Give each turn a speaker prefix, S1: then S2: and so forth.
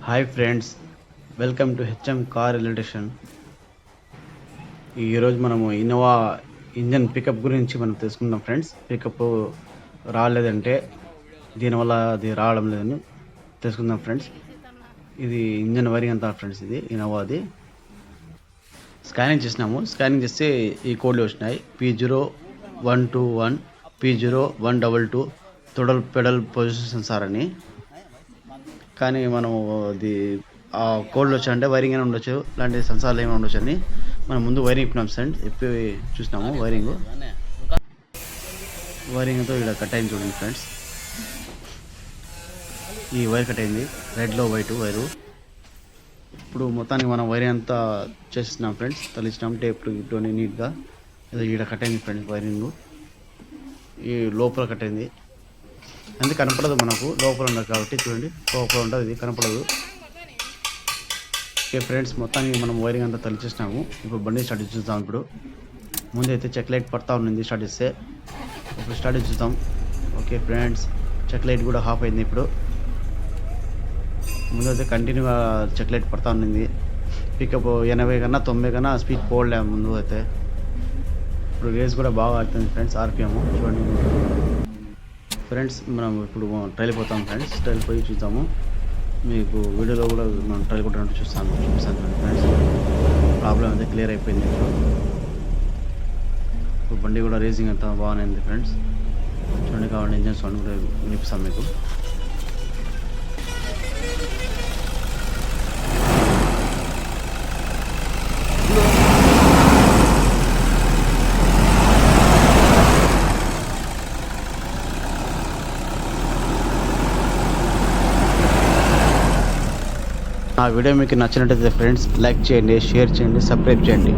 S1: Hi friends, welcome to HM car electrician. ఈరోజు మనము Innova engine pickup గురించి మనం తెలుసుకుందాం ఫ్రెండ్స్. పికప్ రాలేదంటే దీనివల్ల అది రావడం లేదని తెలుసుకుందాం ఫ్రెండ్స్. ఇది ఇంజన్ వైరింగ్ అంతా ఫ్రెండ్స్. ఇది ఇన్నోవాది స్కానింగ్ చేసినాము. స్కానింగ్ చేస్తే ఈ కోడ్లు వచ్చినాయి. P0121 P0122 throttle pedal position censor అని. కానీ మనం అది ఆ కోడ్లు వచ్చాయంటే వైరింగ్ అయినా ఉండొచ్చు, ఇలాంటి సెన్సార్లు ఏమైనా ఉండొచ్చు అని మనం ముందు వైరింగ్ ఇప్పినాం ఫ్రెండ్స్. ఇప్పి చూసినాము వైరింగ్తో ఇక్కడ కట్ అయింది చూడండి ఫ్రెండ్స్. ఈ వైర్ కట్ అయింది, రెడ్లో వైట్ వైరు. ఇప్పుడు మొత్తానికి మనం వైరింగ్ అంతా చేసినాం ఫ్రెండ్స్. తలిచ్చినాం టేప్ ఇటు నీట్గా. ఏదో ఇక్కడ కట్ అయింది ఫ్రెండ్స్ వైరింగ్. ఈ లోపల కట్ అయింది, అందుకే కనపడదు మనకు. లోపల ఉండదు కాబట్టి చూడండి, లోపల ఉంటుంది, ఇది కనపడదు. ఓకే ఫ్రెండ్స్, మొత్తానికి మనం వైరింగ్ అంతా తలిచేసినాము. ఇప్పుడు బండి స్టార్ట్ చూద్దాం. ఇప్పుడు ముందైతే చెక్ లైట్ పడతా ఉంది స్టార్ట్ చేస్తే. ఇప్పుడు స్టార్ట్ చూద్దాం. ఓకే ఫ్రెండ్స్, చెక్ లైట్ కూడా ఆఫ్ అయింది. ఇప్పుడు ముందైతే కంటిన్యూగా చెక్ లైట్ పడతా ఉంది. పికప్ 80 కన్నా 90 కన్నా స్పీడ్ పోవలేము ముందు అయితే. ఇప్పుడు రేస్ కూడా బాగా ఆడుతుంది ఫ్రెండ్స్. ఆర్పిఎం చూడండి ఫ్రెండ్స్. మనం ఇప్పుడు ట్రైల్ పోతాం ఫ్రెండ్స్. ట్రైల్ పోయి చూద్దాము. మీకు వీడియోలో కూడా మనం ట్రైల్ కొట్టినట్టు చూపిస్తాను ఫ్రెండ్స్. ప్రాబ్లం అయితే క్లియర్ అయిపోయింది. ఇప్పుడు బండి కూడా రేసింగ్ అంతా బాగానే ఉంది ఫ్రెండ్స్. చూడండి, కావాలంటే ఇంజన్ సౌండ్ కూడా వినిపిస్తాం మీకు. ఆ వీడియో మీకు నచ్చినట్లయితే ఫ్రెండ్స్ లైక్ చేయండి, షేర్ చేయండి, సబ్స్క్రైబ్ చేయండి.